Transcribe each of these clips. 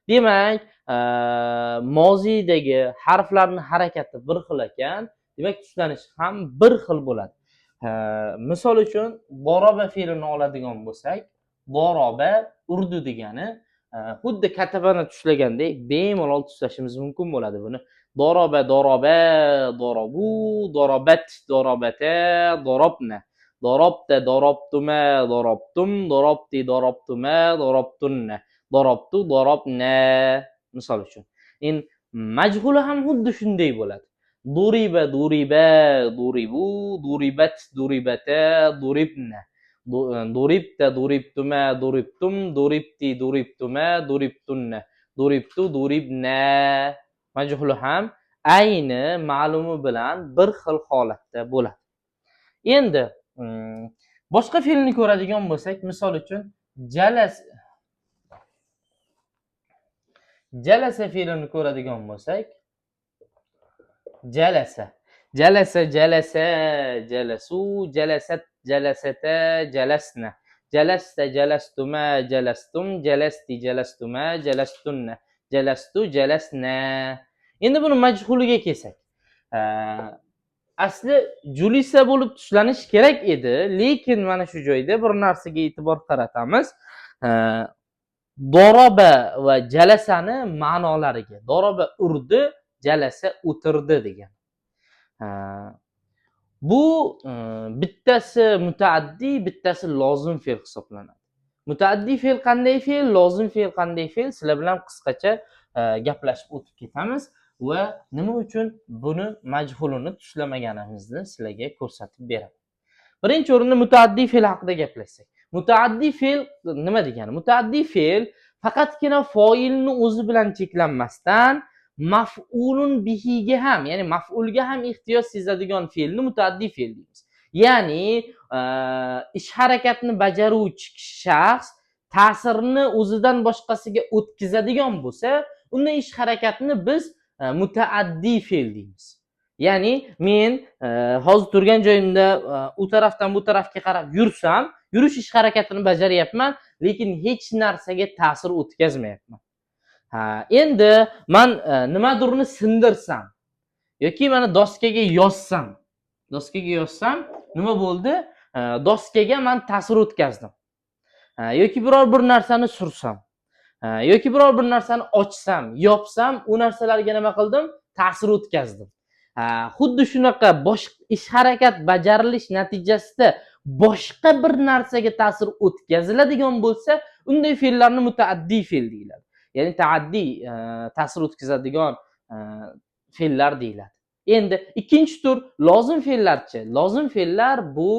Demak, mozidagi harflarning harakati bir xil ekan, demak tushlanishi ham bir xil bo'ladi. Misol uchun boroba fe'lini oladigan bo'lsak, boroba urdi degani xuddi katabani tushlagandek bemalol tushlashimiz mumkin bo'ladi buni. Doroba, doroba, dorobu, dorobat, dorobata, dorobna. Dorobta, dorobtuma, dorobtum, dorobti, dorobtuma, dorobtunna. Dorobtu, dorobna. Misol uchun. Endi majhuli ham xuddi shunday bo'ladi. Duriba, duriba, duribu, duribat, duribata, duribna. Duribta, duribtuma, duribtum, duribti, duribtuma, duribtunna. Duribtu, duribna. Majhuli ham ayni ma'lumi bilan bir xil holatda bo'ladi. Endi boshqa fe'lni ko'radigan bo'lsak, misol uchun jalasa fe'lini ko'radigan bo'lsak, jalasa, jalasu, jalasat, jalasata, jalasna, jalasta, jalastuma, jalastum, jalasti, jalastuma, jalastunna, jalastu, jalasna. Endi buni majhuliga kelsak, asli julisa bo'lib tushlanish kerak edi, lekin mana shu joyda bir narsaga e'tibor qaratamiz. Doroba va jalasani ma'nolariga. Doroba urdi, jalasa o'tirdi degan. Bu bittasi mutaaddi, bittasi lozim fe'l hisoblanadi. Mutaaddi fe'l qanday fe'l, lozim fe'l qanday fe'l, sizlar bilan qisqacha gaplashib o'tib ketamiz va nima uchun buni majhulini tushlamaganimizni sizlarga ko'rsatib beraman. Birinchi o'rinda mutaaddi fe'l haqida gaplashsak. Mutaaddi fe'l nima degani? Mutaaddi fe'l faqatgina foilni o'zi bilan cheklanmasdan maf'ulun bihiga ham, ya'ni maf'ulga ham ehtiyoj sezadigan fe'lni mutaaddi fe'l deymiz. Ya'ni ish harakatini bajaruvchi shaxs ta'sirni o'zidan boshqasiga o'tkazadigan bo'lsa, unda ish harakatini biz mutaaddi fe'l deymiz. Ya'ni men hozir turgan joyimda u tarafdan bu tarafga qarab yursam, yurish ish harakatini bajaryapman, lekin hech narsaga ta'sir o'tkazmayapman. Endi men nimadirni sindirsam yoki mana doskaga yozsam nima bo'ldi? Doskaga men ta'sir o'tkazdim. Yoki biror bir narsani sursam, yoki biror bir narsani ochsam, yopsam, u narsalarga nima qildim? Ta'sir o'tkazdim. Xuddi shunaqa boshqa ish harakat bajarilish natijasida boshqa bir narsaga ta'sir o'tkaziladigan bo'lsa, unday fe'llarni mutaaddi fe'l deyiladi. Ya'ni taaddi ta'sir o'tkazadigan fe'llar deyiladi. Endi ikkinchi tur lozim fe'llarchi. Lozim fe'llar bu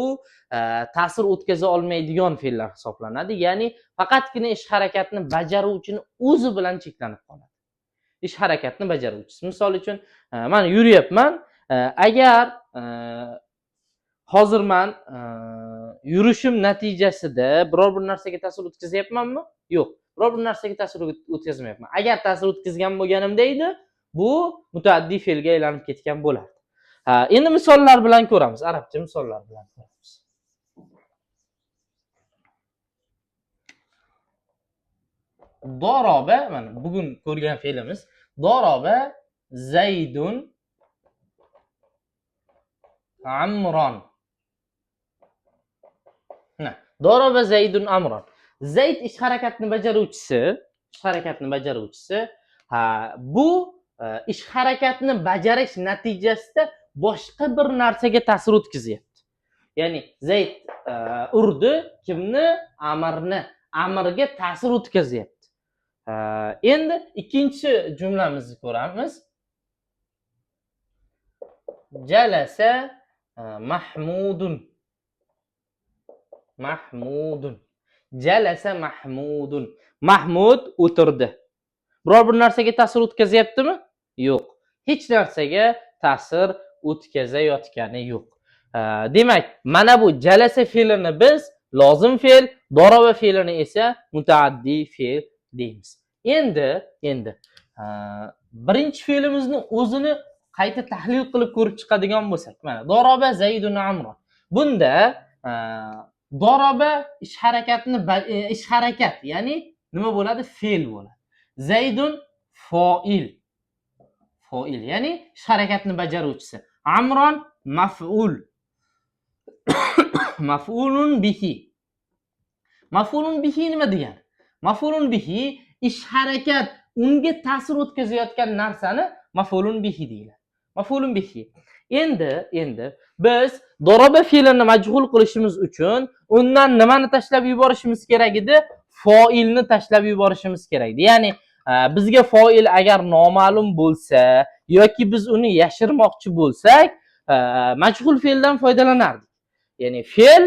ta'sir o'tkaza olmaydigan fe'llar hisoblanadi. Ya'ni faqatgina ish harakatini bajaruvchini o'zi bilan cheklanib qoladi. Ish harakatini bajaruvchisi. Misol uchun, men yuryapman. Agar hozir men yurishim natijasida biror bir narsaga ta'sir o'tkazyapmanmi? Yo'q. Biror bir narsaga ta'sir o'tkazmayapman. Agar ta'sir o'tkazgan bo'lganimda edi, bu mutaaddi fe'lga aylanib ketgan bo'lardi. Endi misollar bilan ko'ramiz. Arabcha misollar bilan ko'ramiz. Doroba, mana bugun ko'rgan fe'limiz doroba Zaydun Amron. Doroba Zaydun Amron. Zayd ish harakatini bajaruvchisi, bu ish harakatini bajarish natijasida boshqa bir narsaga ta'sir o'tkazyapti. Ya'ni Zayd urdi kimni? Amirni. Amirga ta'sir o'tkazyapti. Endi ikkinchi jumlamizni ko'ramiz. Jalasa Mahmudun. Jalasa Mahmudun. Mahmud o'tirdi. Biror bir narsaga ta'sir o'tkazyaptimi? Yo'q. Hech narsaga ta'sir o'tkazayotgani yo'q. Demak, mana bu jalasa fe'lini biz lozim fe'l, doroba fe'lini esa mutaaddi fe'l deymiz. Endi birinchi fe'limizni o'zini qayta tahlil qilib ko'rib chiqadigan bo'lsak, mana doroba Zaydun Amron. Bunda doroba ish harakat, ya'ni nima bo'ladi? Fe'l bo'ladi. Zaydun foil. Foil, ya'ni ish harakatni bajaruvchisi. Amron maf'ul. Maf'ulun bihi. Maf'ulun bihi nima degani? Maf'ulun bihi ish harakat unga ta'sir o'tkazayotgan narsani maf'ulun bihi deyiladi. Maf'ulun bihi. Endi biz daraba fe'lini majhul qilishimiz uchun undan nimani tashlab yuborishimiz kerak edi? Foilni tashlab yuborishimiz kerak edi. Ya'ni bizga foil agar noma'lum bo'lsa yoki biz uni yashirmoqchi bo'lsak, majhul fe'ldan foydalanardik. Ya'ni fe'l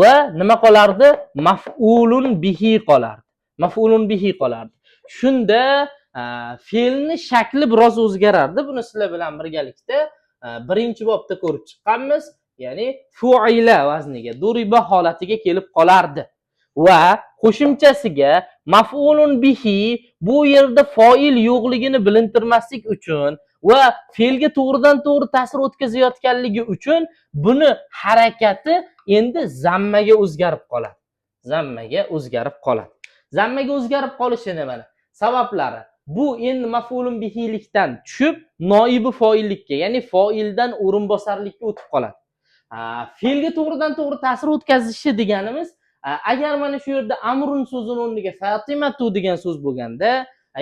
va nima qolardi? Maf'ulun bihi qolardi. Maf'ulun bihi qolardi. Shunda fe'lni shakli biroz o'zgarardi. Buni sizlar bilan birgalikda birinchi bobda ko'rib chiqqanmiz. Ya'ni fu'ila vazniga, duriba holatiga kelib qolardi. Va qo'shimchasiga maf'ulun bihi bu yerda foil yo'qligini bilintirmaslik uchun va fe'lga to'g'ridan to'g'ri ta'sir o'tkazayotganligi uchun buni harakati endi zammaga o'zgarib qoladi. Zammaga o'zgarib qoladi. Zammaga o'zgarib qolishi nima? Sabablari. Bu endi maf'ulun bihilikdan tushib noibi foillikka, ya'ni foildan o'rinbosarlikka o'tib qoladi. Fe'lga to'g'ridan to'g'ri ta'sir o'tkazishi deganimiz, agar mana shu yerda amrun so'zini o'rniga fatimatu degan so'z bo'lganda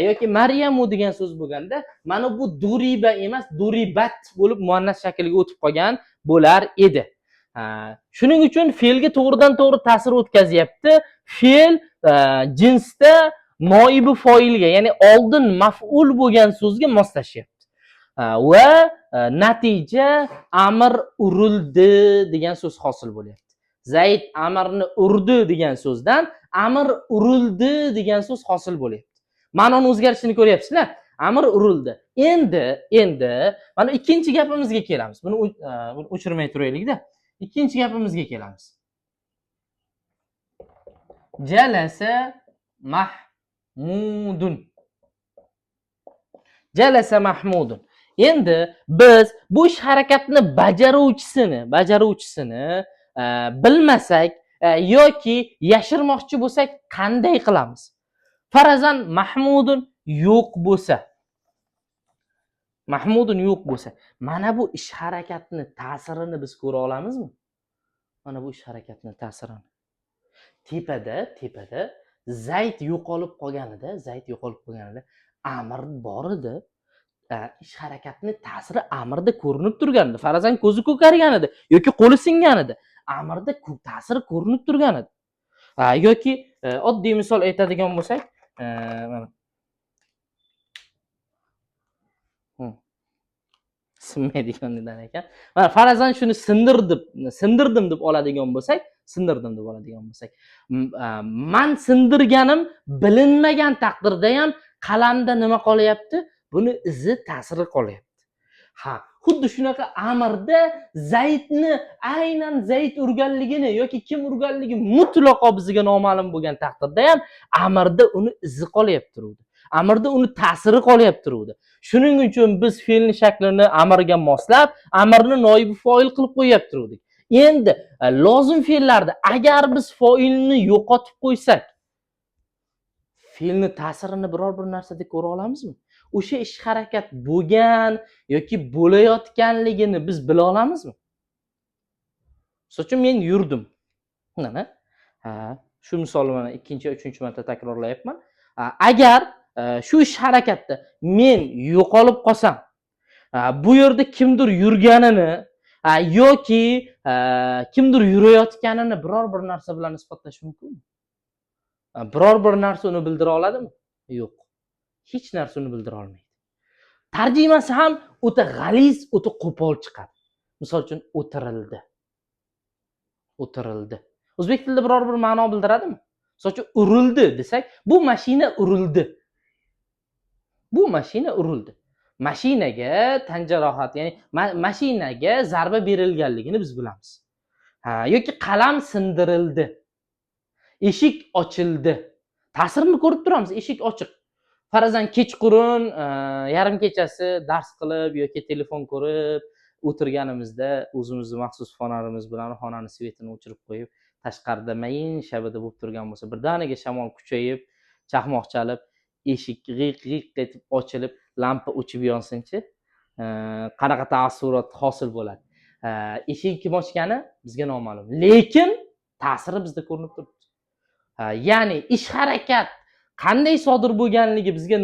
yoki maryamu degan so'z bo'lganda, mana bu duriba emas, duribat bo'lib muannas shakliga o'tib qolgan bo'lar edi. Shuning uchun fe'lga to'g'ridan to'g'ri ta'sir o'tkazyapti. Fe'l jinsda noibi foilga, ya'ni oldin maf'ul bo'lgan so'zga moslashyapti. Va natija amr urildi degan so'z hosil bo'lyapti. Zayd amarni urdi degan so'zdan amr urildi degan so'z hosil bo'lyapti. Ma'noni o'zgarishini ko'ryapsizlar? Amr urildi. Endi mana ikkinchi gapimizga kelamiz. Buni o'chirmay turaylik-da. İkinci gapimizga kelamiz. Jalasa Mahmudun. Jalasa Mahmudun. Endi biz bu ish harakatni bajaruvchisini bilmasak yoki yashirmoqchi bo'lsak qanday qilamiz? Farazan Mahmudun yo'q bo'lsa. Mahmudun yo'q bo'lsa, mana bu ish harakatni ta'sirini biz ko'ra olamizmi? Mana bu ish harakatni ta'sirini. Tepada Zayd yo'qolib qolganida, amr bor edi. Ish harakatni ta'siri amirda ko'rinib turgandi. Farazan ko'zi ko'kargan edi yoki qo'li singan edi. Amirda ta'siri ko'rinib turgan edi. Yoki oddiy misol aytadigan bo'lsak, mana sinmaydiganidan ekan. Mana farazan shuni sindirdim deb oladigan bo'lsak, men sindirganim bilinmagan taqdirda ham qalamda nima qolyapti? Buni izi ta'siri qolyapti. Xuddi shunaqa amirda Zaydni aynan Zayd urganligini yoki kim urganligi mutlaqo bizga noma'lum bo'lgan taqdirda ham amirda uni izi qolyapti. Amirda uni ta'siri qolyapti. Shuning uchun biz fe'lni shaklini amirga moslab, amirni noibi foil qilib qo'yapti. Endi lozim fe'llarda agar biz foilni yo'qotib qo'ysak, fe'lni ta'sirini biror bir narsada ko'ra olamizmi? O'sha ish harakat bo'lgan yoki bo'layotganligini biz bila olamizmi? Masalan, men yurdim. Mana shu misolni mana 2-3 marta takrorlayapman. Agar shu ish harakatda men yo'qolib qolsam, bu yerda kimdir yurganini yoki kimdir yurayotganini biror bir narsa bilan isbotlash mumkinmi? Biror bir narsa uni bildira oladimi? Yo'q. Hech narsa uni bildira olmaydi. Tarjimasi ham o'ta g'aliz, o'ta qo'pol chiqadi. Misol uchun o'tirildi. O'zbek tilida biror bir ma'no bildiradimi? Misol uchun urildi desak, bu mashina urildi. Mashinaga tan jarohati, ya'ni mashinaga zarba berilganligini biz bilamiz. Yoki qalam sindirildi. Eshik ochildi. Ta'sirini ko'rib turamiz, eshik ochiq. Farazan kechqurun yarim kechasi dars qilib yoki telefon ko'rib o'tirganimizda o'zimizni maxsus fonarimiz bilan xonani svetini o'chirib qo'yib, tashqarida mayin shabada bo'lib turgan bo'lsa, birdaniga shamol kuchayib, chaqmoq chalib, eshik g'iyq g'iyq etib ochilib lampa o'chib yonsinchi, qanaqa taassurot hosil bo'ladi. Eshik kim ochgani bizga noma'lum, lekin ta'siri bizda ko'rinib turibdi. Ya'ni ish harakat qanday sodir bo'lganligi bizga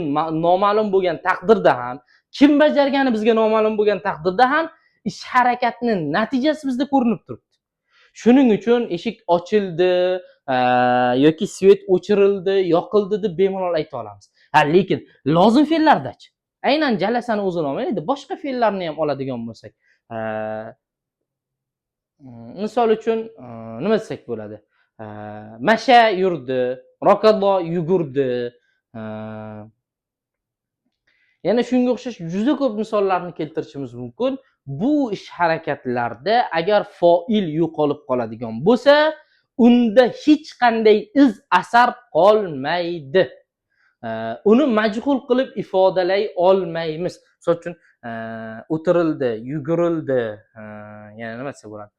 noma'lum bo'lgan taqdirda ham, kim bajargani bizga noma'lum bo'lgan taqdirda ham ish harakatning natijasi bizda ko'rinib turibdi. Shuning uchun eshik ochildi yoki svet o'chirildi, yoqildi deb bemalol ayta olamiz. Lekin lozim fe'llardachi? Aynan jalasani o'zini olmaydi, boshqa fe'llarni ham oladigan bo'lsak, misol uchun nima desak bo'ladi? Masha yurdi, rokado yugurdi. Yana shunga o'xshash juda ko'p misollarni keltirishimiz mumkin. Bu ish harakatlarda agar fa'il yo'qolib qoladigan bo'lsa, unda hech qanday iz asar qolmaydi. Uni majhul qilib ifodalay olmaymiz. Misol uchun o'tirildi, yugurildi, yana nima desa bo'ladi?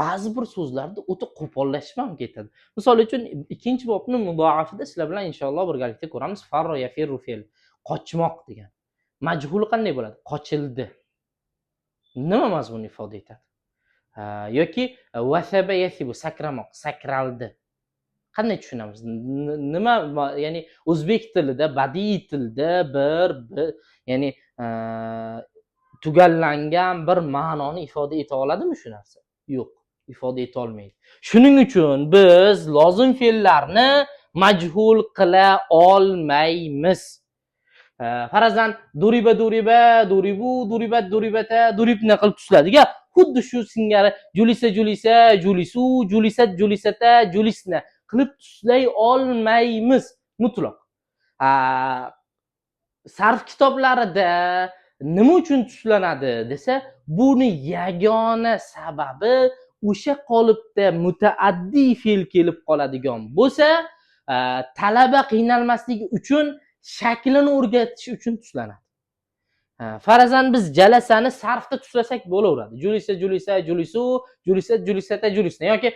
Ba'zi bir so'zlarda o'ta qo'pollashib ham ketadi. Misol uchun ikkinchi bobning mudoafida sizlar bilan inshaalloh birgalikda ko'ramiz. Farro yafirru fe'l, qochmoq degan. Majhuli qanday bo'ladi? Qochildi. Nima mazmun ifoda etadi? Yoki wasaba yasibu, sakramoq, sakraldi. Qanday tushunamiz? Nima, ya'ni o'zbek tilida, badiiy tilda bir ya'ni tugallangan bir ma'noni ifoda eta oladimi shu narsa? Yo'q, ifoda eta olmaydi. Shuning uchun biz lozim fe'llarni majhul qila olmaymiz. Farazan duriba duriba, duribu duribat duribata, duribni qilib tushiladiga, xuddi shu singari julisa julisa, julisu, julisat julisata, julisna qilib tushilay olmaymiz mutlaq. Sarf kitoblarida nima uchun tushlanadi desa, buni yagona sababi o'sha qolipda mutaaddi fe'l kelib qoladigan bo'lsa, talaba qiynalmasligi uchun shaklini o'rgatish uchun tushlanadi. Farazan biz jalasani sarfda tushlasak bo'laveradi. Julisa julisa, julisu, julisat julisata, julisna yoki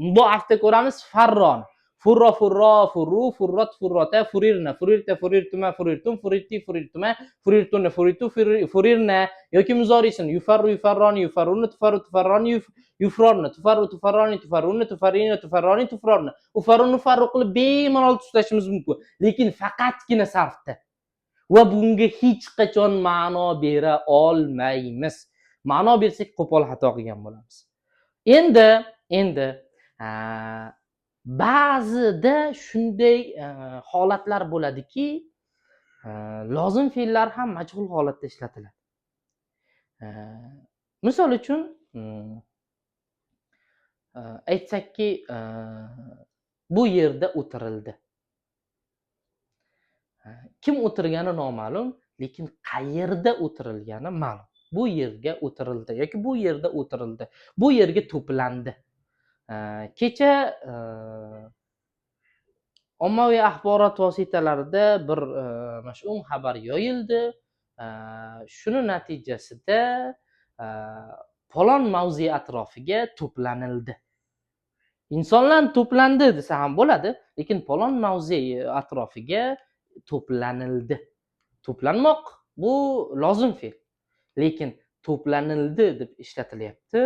mudoafda ko'ramiz farron. Furro furro, furru, furrot furrota, furirna, furirta, furirtuma, furirtum, furirti, furirtuma, furirtunna, furirtu, furirna yoki muzorisin yufarru yufarroni, yufarrunu, tufarru tufarroni, yufronna, tufarru tufarroni, tufarrunna, tufarrina, tufarroni, tufronna. Ufarrunu farru qilib bemalol tushlashimiz mumkin, lekin faqatgina sarfda. Va bunga hech qachon ma'no bera olmaymiz. Ma'no bersak qo'pol xato qilgan bo'lamiz. Endi ba'zida shunday holatlar bo'ladiki, lozim fe'llar ham majhul holatda ishlatiladi. Misol uchun aytsakki, bu yerda o'tirildi. Kim o'tirgani noma'lum, lekin qayerda o'tirilgani ma'lum. Bu yerga o'tirildi yoki bu yerda o'tirildi. Bu yerga to'plandi. Kecha ommaviy axborot vositalarida bir mash'um xabar yoyildi. Shuni natijasida falon mavzu atrofiga to'planildi. Insonlar to'plandi desa ham bo'ladi, lekin falon mavzu atrofiga to'planildi. To'planmoq bu lozim fe'l, lekin to'planildi deb ishlatilyapti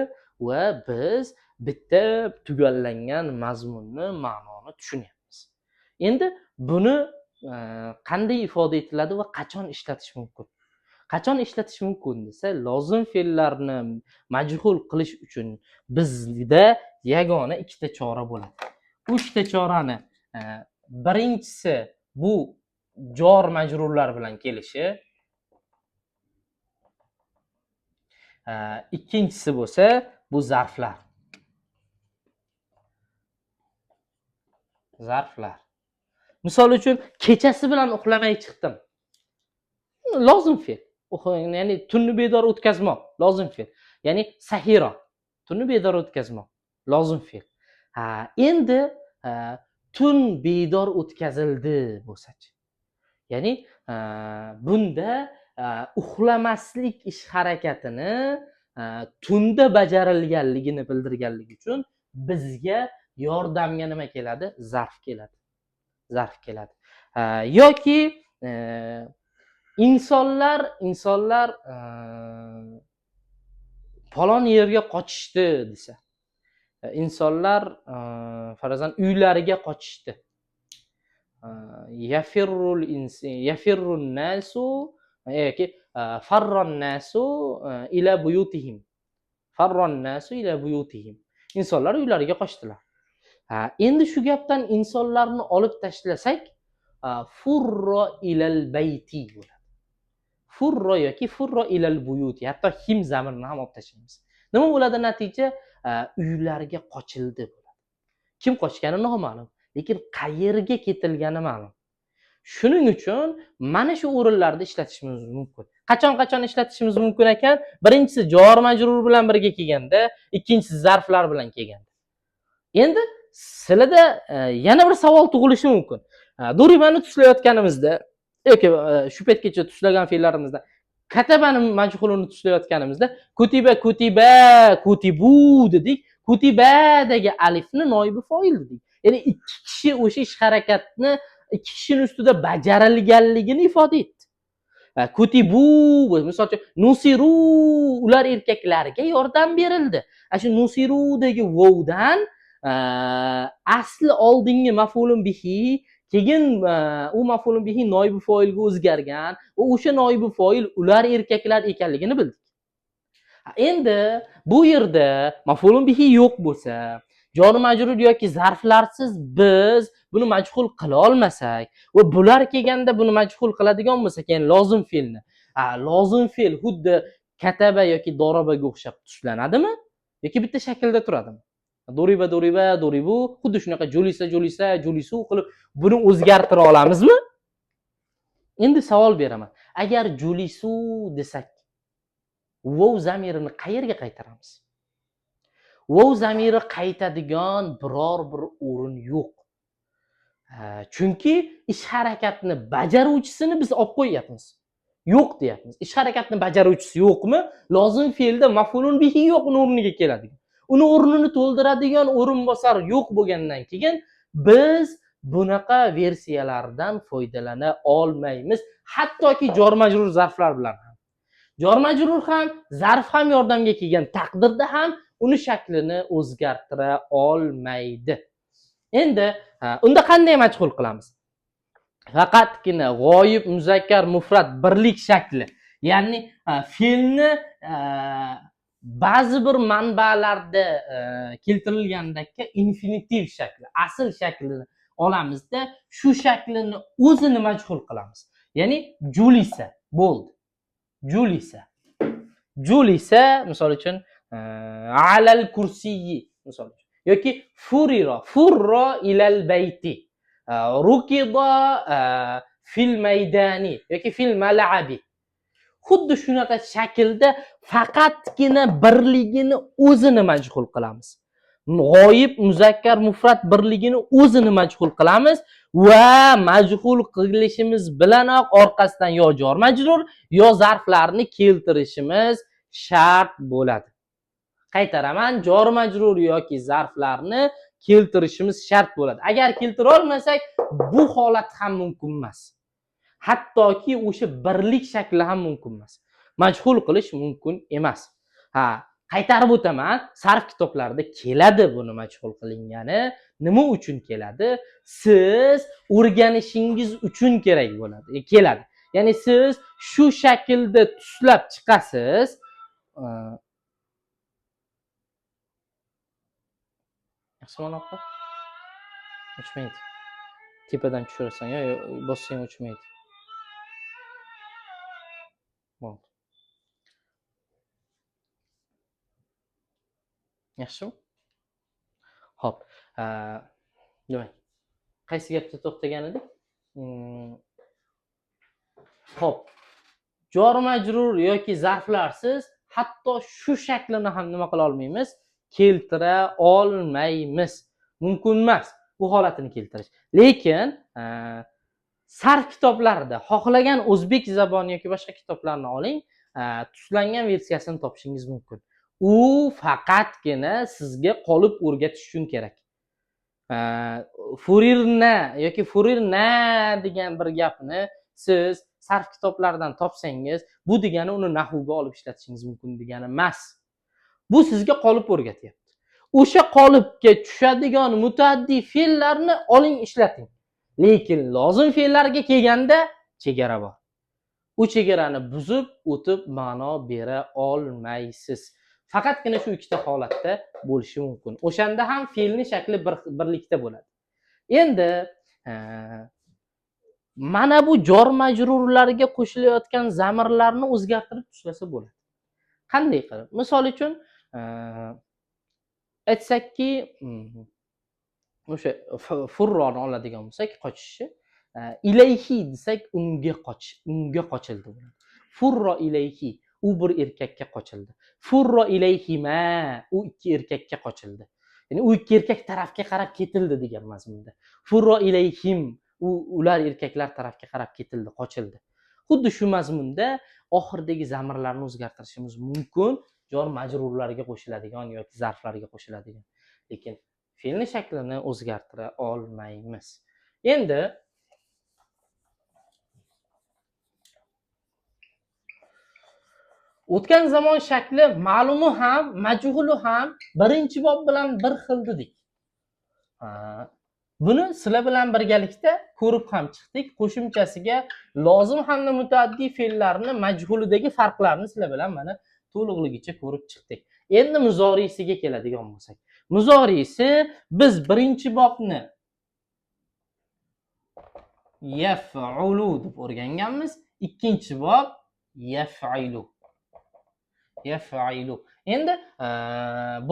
va biz bitta tugallangan mazmunni, ma'noni tushunyapmiz. Endi buni qanday ifoda etiladi va qachon ishlatish mumkin? Qachon ishlatish mumkin desa, lozim fe'llarni majhul qilish uchun bizda yagona ikkita chora bo'ladi. Bu ikkita chorani birinchisi bu jor majrurlar bilan kelishi, ikkinchisi bo'lsa bu zarflar. Misol uchun kechasi bilan uxlamay chiqdim. Lozim fe'l. Ya'ni tunni bedor o'tkazmoq, lozim fe'l. Ya'ni sahira, tunni bedor o'tkazmoq, lozim fe'l. Endi tun bedor o'tkazildi bo'lsa-chi. Ya'ni bunda uxlamaslik ish harakatini tunda bajarilganligini bildirganligi uchun bizga yordamga nima keladi? Zarf keladi. yoki insonlar falon yerga qochishdi desa, insonlar farazan uylariga qochishdi. Yafirrun nasu yoki farron nasu ila buyutihim. Farron nasu ila buyutihim. Insonlar uylariga qochdilar. Endi shu gapdan insonlarni olib tashlasak, furro ilal bayti bo'ladi. Furro yoki furro ilal buyuti. Hatto him zamirini ham olib tashlaymiz. Nima bo'ladi natija? Uylariga qochildi bo'ladi. Kim qochgani noma'lum, lekin qayerga ketilgani ma'lum. Shuning uchun mana shu o'rinlarda ishlatishimiz mumkin. Qachon ishlatishimiz mumkin ekan? Birinchisi jor majrur bilan birga kelganda, ikkinchisi zarflar bilan kelganda. Endi sizlarda yana bir savol tug'ilishi mumkin. Duribani tuslayotganimizda yoki shu paytgacha tuslagan fe'llarimizda katabani majhulini tuslayotganimizda kutiba, kutibu dedik. Kutibadagi alifni noibi foil dedik. Ya'ni ikki kishi o'sha ish harakatni ikki kishining ustida bajarilganligini ifoda etdi. Kutibu, misol uchun nusiru, ular erkaklarga yordam berildi. Shu nusirudagi vovdan asli oldingi maf'ulun bihi, keyin u maf'ulun bihi noibi foilga o'zgargan va o'sha noibi foil ular erkaklar ekanligini bildik. Endi bu yerda maf'ulun bihi yo'q bo'lsa, jor majrur yoki zarflarsiz biz buni majhul qila olmasak va bular kelganda buni majhul qiladigan bo'lsak, ya'ni lozim fe'lni. Lozim fe'l xuddi kataba yoki dorobaga o'xshab tuslanadimi yoki bitta shaklda turadimi? Doriba, doribu, xuddi shunaqa julisa, julisu qilib buni o'zgartira olamizmi? Endi savol beraman. Agar julisu desak, vov zamirini qayerga qaytaramiz? Vov zamiri qaytadigan biror bir o'rin yo'q. Chunki ish harakatni bajaruvchisini biz olib qo'yapmiz. Yo'q deyapmiz. Ish harakatni bajaruvchisi yo'qmi? Lozim fe'lda maf'ulun bihi yo'q o'rniga keladi. Uni o'rnini to'ldiradigan o'rinbosar yo'q bo'lgandan keyin biz bunaqa versiyalardan foydalana olmaymiz. Hattoki jor majrur zarflar bilan ham. Jor majrur ham, zarf ham yordamga kelgan taqdirda ham uni shaklini o'zgartira olmaydi. Endi unda qanday majhul qilamiz? Faqatgina g'oyib muzakkar mufrat birlik shakli, ya'ni fe'lni ba'zi bir manbalarda keltirilgandagi infinitiv shakli, asl shaklini olamizda, shu shaklini o'zini majhul qilamiz. Ya'ni julisa bo'ldi. Julisa misol uchun alal kursiyi misol uchun yoki furro ilal bayti, rukida fil maydani yoki fil mal'abi. Xuddi shunaqa shaklda faqatgina birligini o'zini majhul qilamiz. G'oyib muzakkar mufrat birligini o'zini majhul qilamiz va majhul qilishimiz bilanoq orqasidan yo jor majrur yo zarflarni keltirishimiz shart bo'ladi. Qaytaraman, jor majrur yoki zarflarni keltirishimiz shart bo'ladi. Agar keltira olmasak, bu holat ham mumkin emas. Hattoki o'sha birlik shakli ham mumkin emas. Majhul qilish mumkin emas. Qaytarib o'taman, sarf kitoblarida keladi buni majhul qilingani. Nima uchun keladi? Siz o'rganishingiz uchun kerak bo'ladi. Keladi. Ya'ni siz shu shaklda tuslab chiqasiz. Yaxshimi opa? O'chmaydi. Tepadan tushirasan yo bossang o'chmaydi. Bo'ldi. Yaxshimi? Xo'p. Nima? Qaysi gapda to'xtagan edik? Xo'p. Jor majrur yoki zarflarsiz hatto shu shaklini ham nima qila olmaymiz? Keltira olmaymiz. Mumkin emas bu holatini keltirish. Lekin sarf kitoblarida xohlagan o'zbek zaboni yoki boshqa kitoblarni oling, tuslangan versiyasini topishingiz mumkin. U faqatgina sizga qolip o'rgatish uchun kerak. furirna yoki furirna degan bir gapni siz sarf kitoblardan topsangiz, bu degani uni nahvga olib ishlatishingiz mumkin degani emas. Bu sizga qolip o'rgatyapti. O'sha qolipga tushadigan mutaaddi fe'llarni oling ishlating. Lekin lozim fe'llarga kelganda chegara bor. U chegarani buzib o'tib ma'no bera olmaysiz. Faqatgina shu ikkita holatda bo'lishi mumkin. O'shanda ham fe'lning shakli birlikda bo'ladi. Endi mana bu jor majrurlarga qo'shilayotgan zamirlarni o'zgartirib tushlasa bo'ladi. Qanday qilib? Misol uchun aytsakki, o'sha furroni oladigan bo'lsak, qochishi, ilayhi desak unga qochildi bo'ladi. Furro ilayhi, u bir erkakka qochildi. Furro ilayhima, u ikki erkakka qochildi. Ya'ni u ikki erkak tarafga qarab ketildi degan mazmunda. Furro ilayhim, ular erkaklar tarafga qarab ketildi, qochildi. Xuddi shu mazmunda oxirdagi zamirlarni o'zgartirishimiz mumkin, jor majrurlarga qo'shiladigan yoki zarflarga qo'shiladigan. Lekin fe'lning shaklini o'zgartira olmaymiz. Endi o'tgan zamon shakli ma'lumi ham, majhuli ham birinchi bob bilan bir xil dedik. Buni sizlar bilan birgalikda ko'rib ham chiqdik. Qo'shimchasiga lozim hamda mutaaddi fe'llarni majhulidagi farqlarni sizlar bilan mana to'liqligicha ko'rib chiqdik. Endi muzoriysiga keladigan bo'lsak, muzoriysi biz birinchi bobni yaf'ulu deb o'rganganmiz, ikkinchi bob yaf'ilu. Endi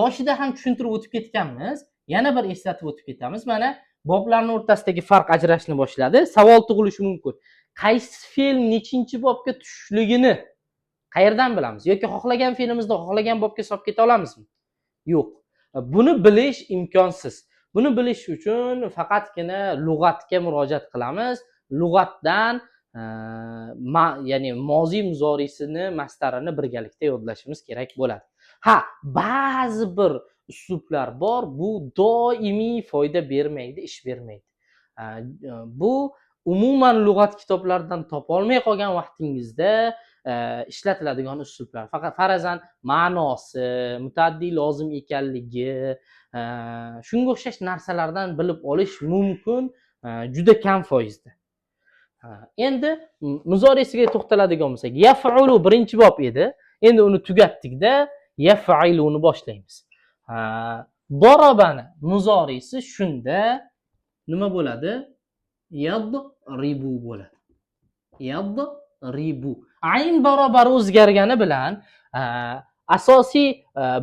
boshida ham tushuntirib o'tib ketganmiz. Yana bir eslatib o'tib ketamiz. Mana boblarning o'rtasidagi farq ajrashni boshladi. Savol tug'ilishi mumkin. Qaysi fe'l nechinchi bobga tushishligini qayerdan bilamiz? Yoki xohlagan fe'limizni xohlagan bobga solib keta olamizmi? Yo'q. Buni bilish imkonsiz. Buni bilish uchun faqatgina lug'atga murojaat qilamiz. Lug'atdan ya'ni moziy muzoriyisini mastarini birgalikda yodlashimiz kerak bo'ladi. Ba'zi bir uslublar bor, bu doimiy foyda bermaydi, ish bermaydi. Bu umuman lug'at kitoblaridan topa olmay qolgan vaqtingizda ishlatiladigan uslublar. Faqat farazan ma'nosi, mutaaddi lozim ekanligi, shunga o'xshash narsalardan bilib olish mumkin, juda kam foizda. Endi muzoriysiga to'xtaladigan bo'lsak, yaf'ulu birinchi bob edi. Endi uni tugatdik-da, yaf'iluni boshlaymiz. Darabani muzoriysi shunda nima bo'ladi? Yadribu bo'ladi. Yadribu. Ayn barobar o'zgargani bilan asosiy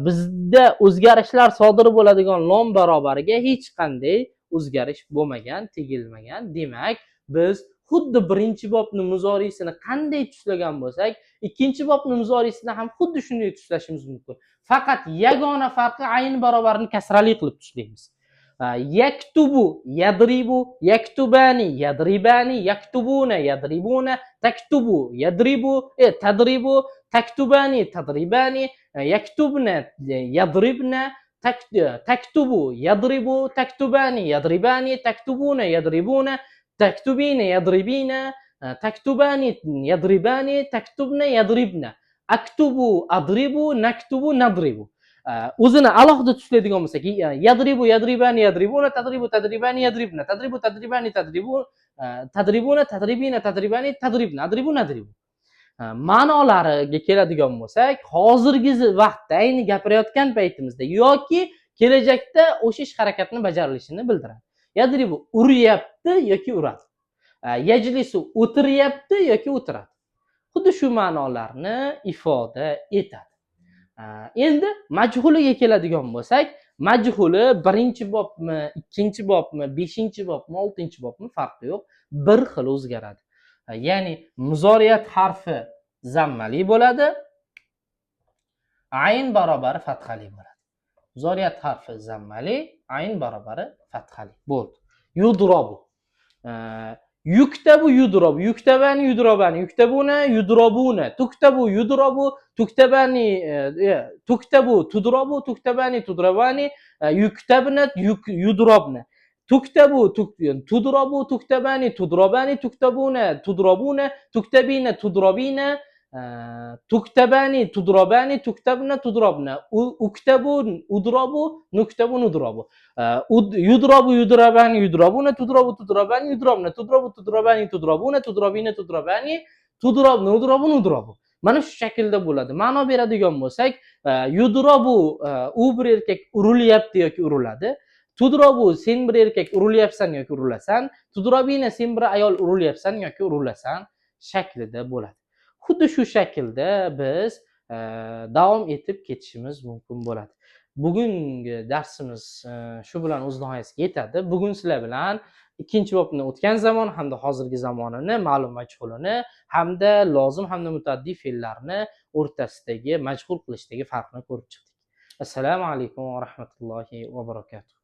bizda o'zgarishlar sodir bo'ladigan lom barobariga hech qanday o'zgarish bo'lmagan, tegilmagan. Demak, biz xuddi birinchi bobni muzoriyisini qanday tushlagan bo'lsak, ikkinchi bobni muzoriyisini ham xuddi shunday tushlashimiz mumkin. Faqat yagona farqi ayn barobarini kasrali qilib tushlaymiz. Yaktubu, yadribu, yaktubani, yadribani, yaktubuna, yadribuna, taktubu, yadribu, tadribu, taktubani, tadribani, yaktubna, yadribna, taktubu, yadribu, taktubani, yadribani, taktubuna, yadribuna, taktubina, yadribina, taktubani, yadribani, taktubna, yadribna, aktubu, adribu, naktubu, nadribu. O'zini alohida tushlaydigan bo'lsak, yadribu, yadribani, yadribuna, tadribu, tadribani, yadribna, tadribu, tadribani, tadribu, tadribuna, tadribina, tadribani, tadribna, adribu, nadribu. Ma'nolariga keladigan bo'lsak, hozirgi vaqtda, ayni gapirayotgan paytimizda yoki kelajakda o'sha ish harakatni bajarilishini bildiradi. Yadribu uryapti yoki uradi. Yajlisu o'tiryapti yoki o'tiradi. Xuddi shu ma'nolarni ifoda etadi. Endi majhuliga keladigan bo'lsak, majhuli birinchi bobmi, ikkinchi bobmi, beshinchi bobmi, oltinchi bobmi farqi yo'q, bir xil o'zgaradi. Ya'ni muzoriyat harfi zammali bo'ladi, ayn barobari fathali bo'ladi. Muzoriyat harfi zammali, ayn barobari fathali bo'ldi. Yudrobu. Yuktabu yudrobu, yuktabani yudrobani, yuktabuna yudrobuna, tuktabu yudrobu, tuktabani tuktabu tudrobu, tuktabani tudrabani, yuktabna yudrobna. tuktabu, tudrabu, tuktabani, tudrabani, tuktabuna, tudrabuna, tuktabina, tudrabina, tuktabani, tudrabani, tuktabna, tudrabna, uktabu, udrabu, nuktabu, nudrabu, yudrabu, yudrabani, yudrabuna, tudrabu, tudrabani, yudrabna, tudrabu, tudrabani, tudrabuna, tudrabina, tudrabani, tudrabna, udrabu, nudrabu. Mana shu shaklda bo'ladi. Ma'no beradigan bo'lsak, yudrabu u bir erkak urilyapti yoki uriladi. Tudrabu sen bir erkak urilyapsan yoki urilasan. Tudrabina sen bir ayol urilyapsan yoki urilasan shaklida bo'ladi. Xuddi shu shaklda biz davom etib ketishimiz mumkin bo'ladi. Bugungi darsimiz shu bilan o'z nihoyasiga yetadi. Bugun sizlar bilan ikkinchi bobni o'tgan zamon hamda hozirgi zamonini, ma'lum majhulini hamda lozim hamda mutaaddi fe'llarni o'rtasidagi majhul qilishdagi farqni ko'rib chiqdik. Assalomu alaykum va rahmatullohi va barakatuh.